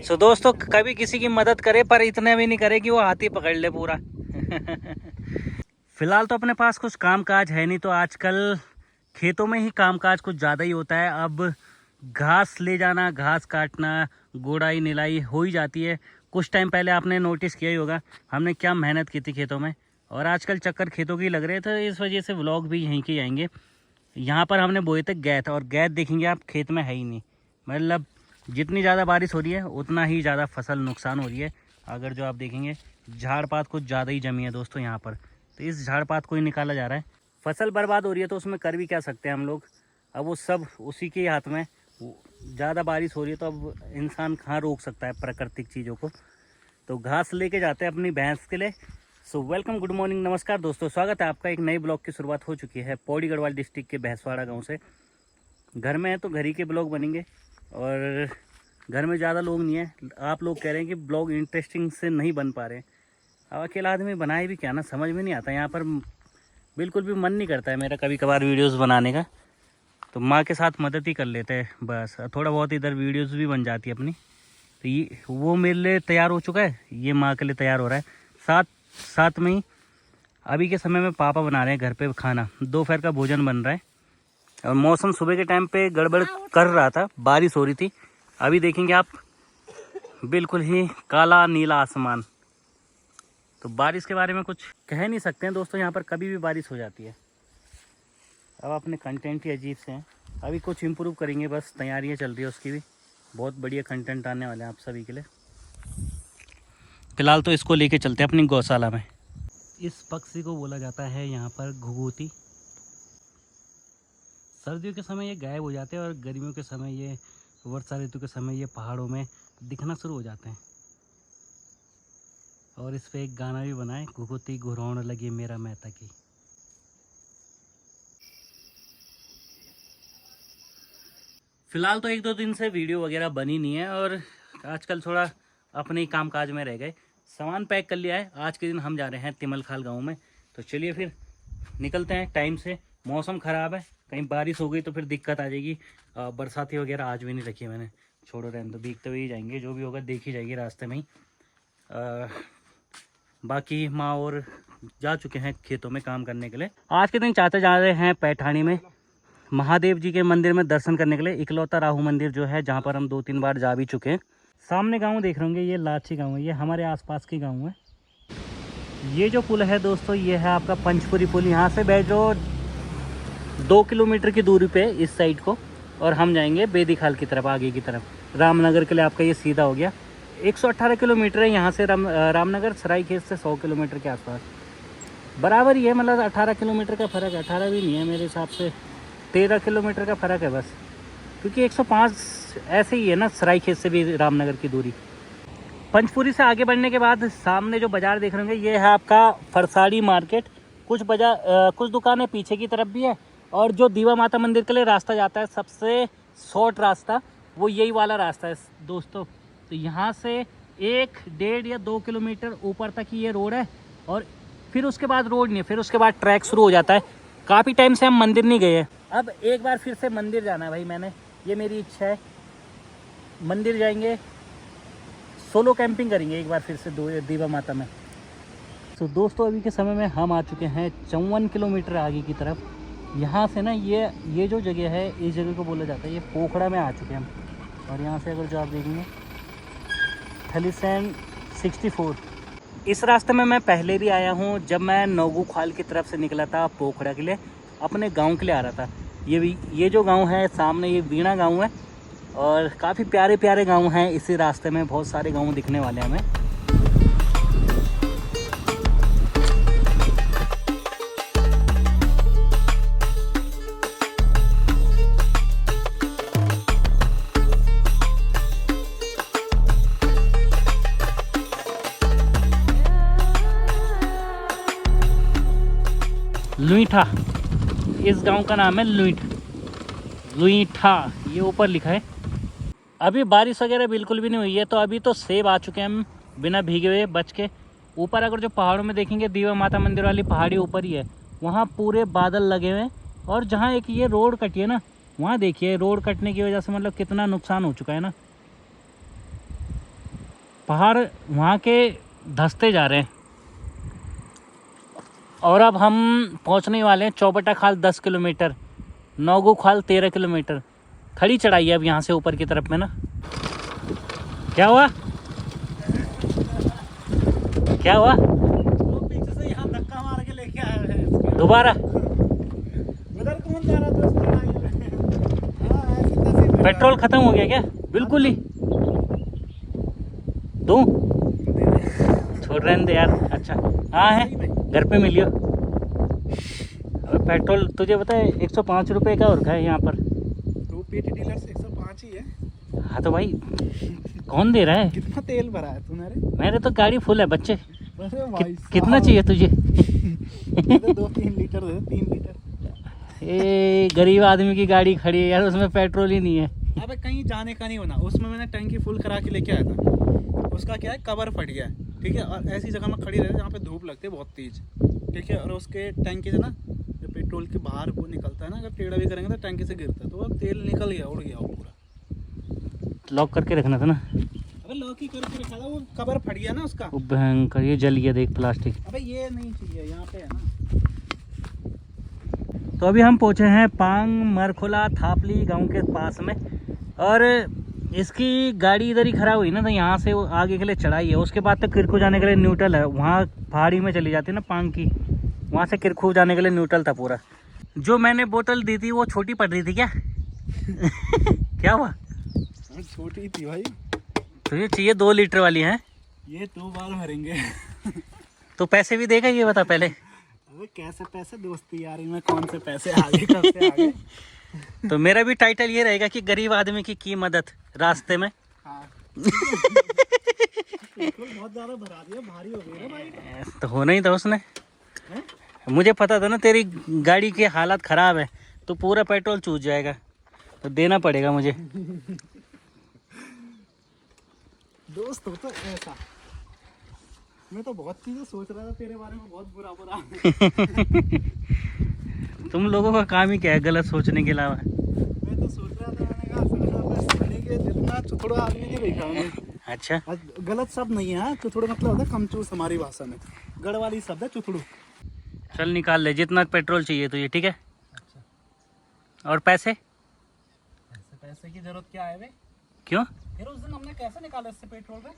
सो दोस्तों, कभी किसी की मदद करे पर इतने भी नहीं करे कि वो हाथी पकड़ ले पूरा। फिलहाल तो अपने पास कुछ काम काज है नहीं, तो आजकल खेतों में ही काम काज कुछ ज़्यादा ही होता है। अब घास ले जाना, घास काटना, गोड़ाई निलाई हो ही जाती है। कुछ टाइम पहले आपने नोटिस किया ही होगा हमने क्या मेहनत की थी खेतों में, और आजकल चक्कर खेतों के ही लग रहे थे। इस वजह से व्लॉग भी यहीं के आएंगे। यहाँ पर हमने बोए थे गैत, और गैत देखेंगे आप खेत में है ही नहीं। मतलब जितनी ज़्यादा बारिश हो रही है उतना ही ज़्यादा फसल नुकसान हो रही है। अगर जो आप देखेंगे झाड़ पात कुछ ज़्यादा ही जमी है दोस्तों यहाँ पर, तो इस झाड़ पात को ही निकाला जा रहा है। फसल बर्बाद हो रही है तो उसमें कर भी क्या सकते हैं हम लोग। अब वो सब उसी के हाथ में। ज़्यादा बारिश हो रही है तो अब इंसान कहाँ रोक सकता है प्राकृतिक चीज़ों को। तो घास लेके जाते हैं अपनी भैंस के लिए। सो वेलकम, गुड मॉर्निंग, नमस्कार दोस्तों, स्वागत है आपका। एक नए ब्लॉग की शुरुआत हो चुकी है पौड़ी गढ़वाल डिस्ट्रिक्ट के भैंसवाड़ा गांव से। घर में है तो घर ही के ब्लॉग बनेंगे, और घर में ज़्यादा लोग नहीं है। आप लोग कह रहे हैं कि ब्लॉग इंटरेस्टिंग से नहीं बन पा रहे। अब अकेला आदमी बनाए भी क्या ना, समझ में नहीं आता। यहाँ पर बिल्कुल भी मन नहीं करता है मेरा कभी कभार वीडियोस बनाने का, तो माँ के साथ मदद ही कर लेते हैं बस। थोड़ा बहुत इधर वीडियोस भी बन जाती है अपनी। तो ये वो मेरे लिए तैयार हो चुका है, ये माँ के लिए तैयार हो रहा है। साथ में ही अभी के समय में पापा बना रहे हैं घर पे खाना, दोपहर का भोजन बन रहा है। और मौसम सुबह के टाइम पे गड़बड़ कर रहा था, बारिश हो रही थी। अभी देखेंगे आप बिल्कुल ही काला नीला आसमान। तो बारिश के बारे में कुछ कह नहीं सकते हैं दोस्तों, यहाँ पर कभी भी बारिश हो जाती है। अब अपने कंटेंट ही अजीब से हैं, अभी कुछ इम्प्रूव करेंगे, बस तैयारियाँ चल रही है उसकी भी। बहुत बढ़िया कंटेंट आने वाले हैं आप सभी के लिए। फिलहाल तो इसको लेके चलते हैं अपनी गौशाला में। इस पक्षी को बोला जाता है यहाँ पर घुघुती। सर्दियों के समय ये गायब हो जाते हैं, और गर्मियों के समय ये, वर्षा ऋतु के समय ये पहाड़ों में दिखना शुरू हो जाते हैं। और इस पे एक गाना भी बना है, घुघुती घुरौन लगी मेरा मेहता की। फिलहाल तो 1-2 दिन से वीडियो वगैरह बनी नहीं है, और आजकल थोड़ा अपने ही काम काज में रह गए। सामान पैक कर लिया है, आज के दिन हम जा रहे हैं तिमलखाल गाँव में। तो चलिए फिर निकलते हैं टाइम से। मौसम ख़राब है, कहीं बारिश हो गई तो फिर दिक्कत आ जाएगी। बरसाती वगैरह आज भी नहीं रखी मैंने, छोड़ो रहने दो, भीगते हुए ही जाएंगे, जो भी होगा देख ही जाएगी रास्ते में ही। बाकी माँ और जा चुके हैं खेतों में काम करने के लिए। आज के दिन चाचा जा रहे हैं पैठानी में महादेव जी के मंदिर में दर्शन करने के लिए। इकलौता राहु मंदिर जो है, जहाँ पर हम 2-3 बार जा भी चुके हैं। सामने गाँव देख रहे होंगे, ये लाची गाँव है, ये हमारे आसपास की गाँव है। ये जो पुल है दोस्तों, ये है आपका पंचपुरी पुल। यहाँ से बैठो 2 किलोमीटर की दूरी पे इस साइड को, और हम जाएंगे बेदीखाल की तरफ, आगे की तरफ रामनगर के लिए। आपका ये सीधा हो गया। 118 किलोमीटर है यहाँ से रामनगर। सरायखेत से 100 किलोमीटर के आसपास बराबर ही है, मतलब 18 किलोमीटर का फ़र्क है। 18 भी नहीं है मेरे हिसाब से, 13 किलोमीटर का फ़र्क है बस, क्योंकि 105 ऐसे ही है ना सरायखेत से भी रामनगर की दूरी। पंचपुरी से आगे बढ़ने के बाद सामने जो बाज़ार देख रहे होंगे, ये है आपका फरसाड़ी मार्केट। कुछ दुकानें पीछे की तरफ भी है, और जो दीवा माता मंदिर के लिए रास्ता जाता है, सबसे शॉर्ट रास्ता, वो यही वाला रास्ता है दोस्तों। तो यहाँ से 1, 1.5 या 2 किलोमीटर ऊपर तक ही ये रोड है, और फिर उसके बाद रोड नहीं है, फिर उसके बाद ट्रैक शुरू हो जाता है। काफ़ी टाइम से हम मंदिर नहीं गए हैं, अब एक बार फिर से मंदिर जाना है भाई मैंने, ये मेरी इच्छा है। मंदिर जाएंगे, सोलो कैंपिंग करेंगे एक बार फिर से दीवा माता में। तो दोस्तों, अभी के समय में हम आ चुके हैं 54 किलोमीटर आगे की तरफ। यहाँ से ना ये जो जगह है, इस जगह को बोला जाता है, ये पोखड़ा में आ चुके हैं हम। और यहाँ से अगर जो आप देखेंगे थलीसैंड 64, इस रास्ते में मैं पहले भी आया हूँ, जब मैं नौगू खाल की तरफ से निकला था पोखड़ा के लिए, अपने गांव के लिए आ रहा था। ये जो गांव है सामने, ये वीणा गांव है, और काफ़ी प्यारे प्यारे गांव हैं इसी रास्ते में। बहुत सारे गांव दिखने वाले हैं हमें। लुईठा, इस गांव का नाम है लुईठा, ये ऊपर लिखा है। अभी बारिश वगैरह बिल्कुल भी नहीं हुई है, तो अभी तो सेब आ चुके हैं हम बिना भीगे हुए बच के। ऊपर अगर जो पहाड़ों में देखेंगे, दीवा माता मंदिर वाली पहाड़ी ऊपर ही है, वहाँ पूरे बादल लगे हुए हैं। और जहाँ एक ये रोड कटी है ना, वहाँ देखिए रोड कटने की वजह से मतलब कितना नुकसान हो चुका है ना। पहाड़ वहाँ के धंसते जा रहे हैं। और अब हम पहुँचने वाले हैं चौबटा खाल 10 किलोमीटर, नौगू खाल 13 किलोमीटर। खड़ी चढ़ाई है अब यहाँ से ऊपर की तरफ में ना। क्या हुआ? क्या हुआ? पीछे से यहाँ धक्का मार के लेके आया है दोबारा। उधर कौन जा रहा था उस चढ़ाई में? पेट्रोल खत्म हो गया क्या? बिल्कुल ही दूं? छोड़ रहने दे यार। अच्छा हाँ है, घर पे मिलियो। पेट्रोल तुझे पता है 105 रुपये का और का है यहाँ पर। तो पेटी डीलर से 105 ही है। हाँ तो भाई कौन दे रहा है? कितना तेल भरा है तूने? रे मेरे तो गाड़ी फुल है बच्चे। अरे भाई कितना चाहिए तुझे? 2-3 लीटर दे, 3 लीटर। ए गरीब आदमी की गाड़ी खड़ी है यार, उसमें पेट्रोल ही नहीं है। अबे कहीं जाने का नहीं होना। उसमें मैंने टैंकी फुल करा के लेके आया था। उसका क्या है, कवर फट गया है, ठीक है। और ऐसी जगह में खड़ी रहे जहाँ पे धूप लगती है बहुत तेज, ठीक है। और उसके टैंकी से ना जो पेट्रोल के बाहर वो निकलता है ना, अगर टेढ़ा भी करेंगे तो टैंकी से गिरता है, तो अब तेल निकल गया, उड़ गया वो पूरा। लॉक करके रखना था ना। अबे लॉक ही करके रखा था, वो कवर फट गया ना उसका। वो भयंकर ये जल गया देख प्लास्टिक। अबे ये नहीं चाहिए, यहाँ पे है ना। तो अभी हम पहुँचे हैं पांग मरखोला थापली गांव के पास में। और इसकी गाड़ी इधर ही खराब हुई ना, तो यहाँ से वो आगे के लिए चढ़ाई है। उसके बाद तो किरखू जाने के लिए न्यूट्रल है। वहाँ पहाड़ी में चली जाती है ना पांग की, वहाँ से किरखू जाने के लिए न्यूट्रल था पूरा। जो मैंने बोतल दी थी वो छोटी पड़ रही थी क्या? क्या हुआ? छोटी थी भाई। तुझे चाहिए 2 लीटर वाली है? ये 2 बार भरेंगे। तो पैसे भी देगा ये बता पहले। अबे कैसे पैसे, दोस्ती यारी में कौन से पैसे आगे कब से आगे। तो मेरा भी टाइटल ये रहेगा कि गरीब आदमी की मदद रास्ते में। हाँ। बहुत ज्यादा भरा दिया, भारी हो गई ना भाई। तो होना ही था उसने। मुझे पता था ना तेरी गाड़ी की हालत ख़राब है, तो पूरा पेट्रोल चूस जाएगा, तो देना पड़ेगा मुझे। दोस्त हो तो ऐसा। मैं तो बहुत चीजें सोच रहा था तेरे बारे में, बहुत बुरा। तुम लोगों का काम ही क्या है गलत सोचने के अलावा? मैं तो सोच रहा था, मैंने कहा जितना चुथड़ो आदमी नहीं देखा मैंने। अच्छा गलत शब्द नहीं है, चुथड़ो मतलब होता है कमचूस हमारी भाषा में। गढ़ वाली शब्द है चुथड़ो। चल निकाल ले जितना पेट्रोल चाहिए तुझे, ठीक है। अच्छा। और पैसे? पैसे की जरूरत क्या है बे? क्यों? फिर उस दिन हमने कैसे निकाला इससे पेट्रोल पे?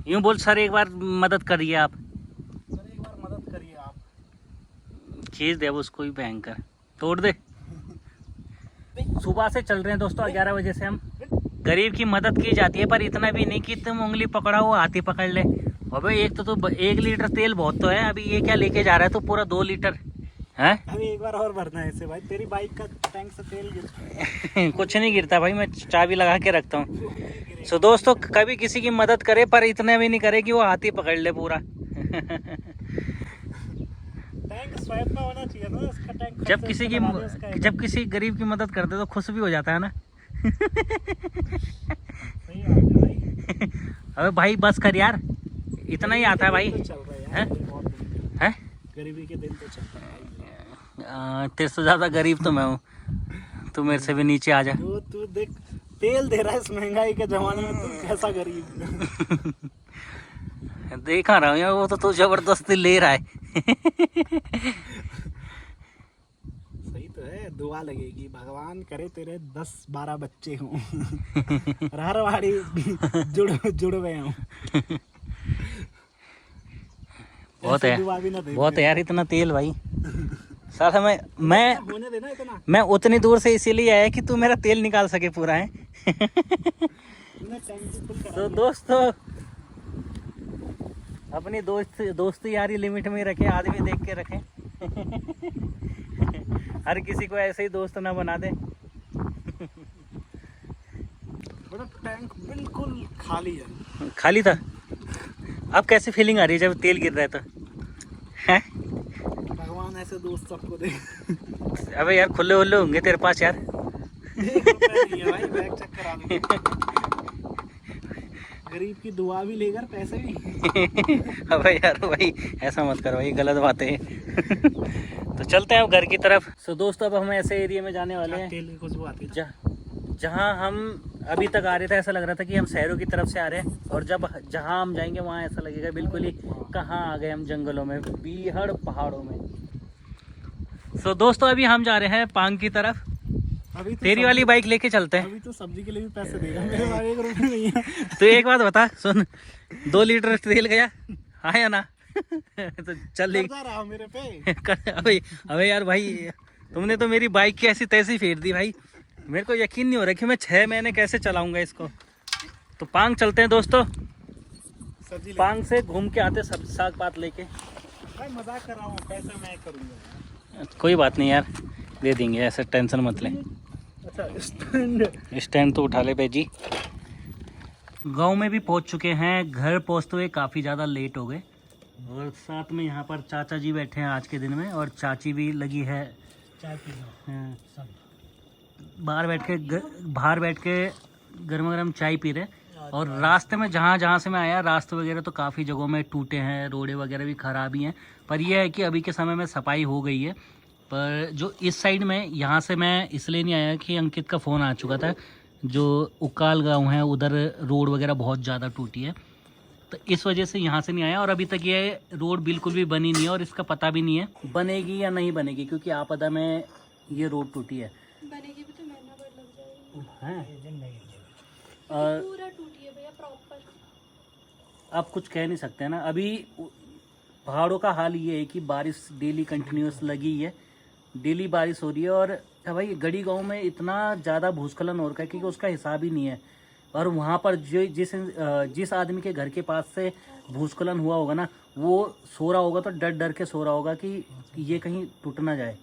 यूँ बोल सर एक बार मदद करिए आप। सर एक बार मदद करिए आप। खींच दे अब उसको ही भयंकर, तोड़ दे। सुबह से चल रहे हैं दोस्तों, 11 बजे से हम। गरीब की मदद की जाती है, पर इतना भी नहीं कि तुम उंगली पकड़ाओ हाथी पकड़ ले। अबे एक तो 1 लीटर तेल बहुत तो है। अभी ये क्या लेके जा रहा है तो पूरा 2 लीटर है। अभी एक बार और भरना है इसे भाई। तेरी बाइक का टैंक से तेल गिर कुछ नहीं गिरता भाई, मैं चाबी लगा के रखता हूँ। सो दोस्तों कभी किसी की मदद करे, पर इतना भी नहीं करे कि वो हाथी पकड़ ले पूरा। टैंक स्वैप में होना चाहिए ना इसका टैंक। जब किसी गरीब की मदद करते तो खुश भी हो जाता है ना। सही बात है भाई। अबे भाई बस कर यार, इतना ही आता है भाई। तो चल रहा है हैं? गरीबी के दिन तो चल रहा है। तेरे से ज़्यादा गरीब तो मैं हूँ, तू मेरे से भी नीचे आ जा। तू देख तेल दे रहा है इस महंगाई के जमाने में, तू कैसा गरीब। देखा रहा हूँ यार, वो तो तू जबरदस्ती ले रहा है। सही तो है, दुआ लगेगी भगवान करे तेरे 10-12 बच्चे हों। रारवाड़ी जुड़ गए हों। बहुत है यार इतना तेल भाई। साला मैं होने देना इतना। मैं उतनी दूर से इसीलिए आया कि तू मेरा तेल निकाल सके पूरा है। तो दोस्तों अपनी दोस्ती यारी लिमिट में रखें, आदमी देख के रखें। हर किसी को ऐसे ही दोस्त ना बना दे। टैंक बिल्कुल खाली है। खाली था? अब कैसी फीलिंग आ रही है जब तेल गिर रहा है तो? हैं? भगवान ऐसे दोस्त सबको दे। अबे यार खुले हुल्ले होंगे तेरे पास यार। नहीं है भाई, बैग चेक करा दूंगा। गरीब की दुआ भी लेकर पैसे भी। अबे यार भाई ऐसा मत करो भाई, गलत बात है। तो चलते हैं अब घर की तरफ। सो दोस्तों अब हम ऐसे एरिया में जाने वाले हैं तेल की खुशबू आती है। जहाँ हम अभी तक आ रहे थे ऐसा लग रहा था कि हम शहरों की तरफ से आ रहे हैं, और जब जहाँ हम जाएंगे वहाँ ऐसा लगेगा बिल्कुल ही कहाँ आ गए हम, जंगलों में, बीहड़ पहाड़ों में। सो दोस्तों अभी हम जा रहे हैं पांग की तरफ। अभी तो तेरी वाली बाइक लेके चलते हैं। अभी तो सब्जी के लिए भी पैसे देगा, मेरे पास 1 रुपया नहीं है। तो एक बात बता सुन, 2 लीटर तेल गया हाँ या ना? तो चल ले कर्जा रहा मेरे पे। अबे यार भाई, तुमने तो मेरी बाइक की ऐसी तैसी फेर दी भाई, मेरे को यकीन नहीं हो रहा कि मैं 6 महीने कैसे चलाऊंगा इसको। तो पांग चलते हैं दोस्तों, सब्जी ले। पांग से घूम के आते सब साग पात लेके। भाई मजाक कर रहा हूँ, पैसा मैं करूँगा। कोई बात नहीं यार, दे देंगे, ऐसे टेंशन मत ले। अच्छा स्टैंड तो उठा ले बेजी। गांव में भी पहुंच चुके हैं, घर पहुंचते हुए काफ़ी ज़्यादा लेट हो गए, और साथ में यहाँ पर चाचा जी बैठे हैं आज के दिन में, और चाची भी लगी है चाय पीना। हाँ, बाहर बैठ के गर्मा गर्म चाय पी रहे। और रास्ते में जहाँ से मैं आया, रास्ते वगैरह तो काफ़ी जगहों में टूटे हैं, रोडें वगैरह भी ख़राब ही हैं, पर यह है कि अभी के समय में सफाई हो गई है। पर जो इस साइड में, यहाँ से मैं इसलिए नहीं आया कि अंकित का फ़ोन आ चुका था, जो उकाल गांव है उधर रोड वगैरह बहुत ज़्यादा टूटी है, तो इस वजह से यहाँ से नहीं आया। और अभी तक ये रोड बिल्कुल भी बनी नहीं है, और इसका पता भी नहीं है बनेगी या नहीं बनेगी, क्योंकि आपदा में ये रोड टूटी है। बनेगी भी तो महीना भर लग जाएगा। हैं और पूरा टूटी है भैया प्रॉपर। आप कुछ कह नहीं सकते हैं ना। अभी पहाड़ों का हाल ये है कि बारिश डेली कंटिन्यूस लगी है, डेली बारिश हो रही है, और भाई गढ़ी गांव में इतना ज़्यादा भूस्खलन हो रखा है कि उसका हिसाब ही नहीं है। और वहाँ पर जो जिस आदमी के घर के पास से भूस्खलन हुआ होगा ना, वो सो रहा होगा तो डर डर के सो रहा होगा कि ये कहीं टूट ना जाए।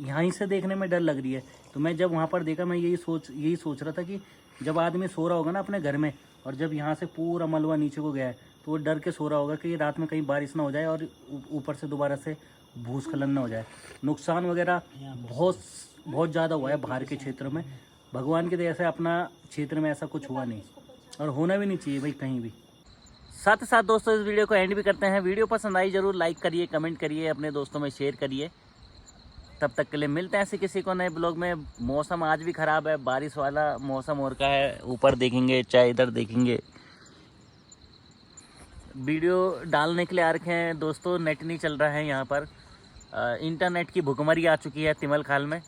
यहीं से देखने में डर लग रही है। तो मैं जब वहाँ पर देखा, मैं यही सोच रहा था कि जब आदमी सो रहा होगा ना अपने घर में, और जब यहाँ से पूरा मलबा नीचे को गया है, तो वो डर के सो रहा होगा कि रात में कहीं बारिश ना हो जाए और ऊपर से दोबारा से भूस्खलन ना हो जाए। नुकसान वगैरह बहुत ज़्यादा हुआ है बाहर के क्षेत्र में। भगवान की दया से अपना क्षेत्र में ऐसा कुछ हुआ नहीं, और होना भी नहीं चाहिए भाई कहीं भी। साथ ही साथ दोस्तों इस वीडियो को एंड भी करते हैं। वीडियो पसंद आई जरूर लाइक करिए, कमेंट करिए, अपने दोस्तों में शेयर करिए। तब तक के लिए मिलते हैं ऐसे किसी को नए ब्लॉग में। मौसम आज भी ख़राब है, बारिश वाला मौसम हो रखा है, ऊपर देखेंगे चाहे इधर देखेंगे। वीडियो डालने के लिए आ रखे हैं दोस्तों, नेट नहीं चल रहा है यहाँ पर, इंटरनेट की भुखमरी आ चुकी है तिमल खाल में।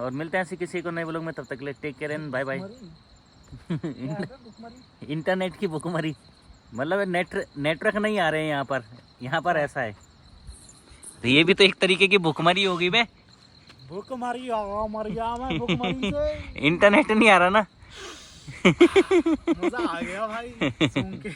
और मिलते हैं ऐसे किसी को नए ब्लॉग में, तब तक के लिए take care and bye bye. Internet की भुखमरी मतलब नेटवर्क नहीं आ रहे हैं यहाँ पर ऐसा है। तो ये भी तो एक तरीके की भुखमरी होगी बे। भूखमरी मर गया मैं भूखमरी से। इंटरनेट नहीं आ रहा ना। मजा आ गया भाई सुन के।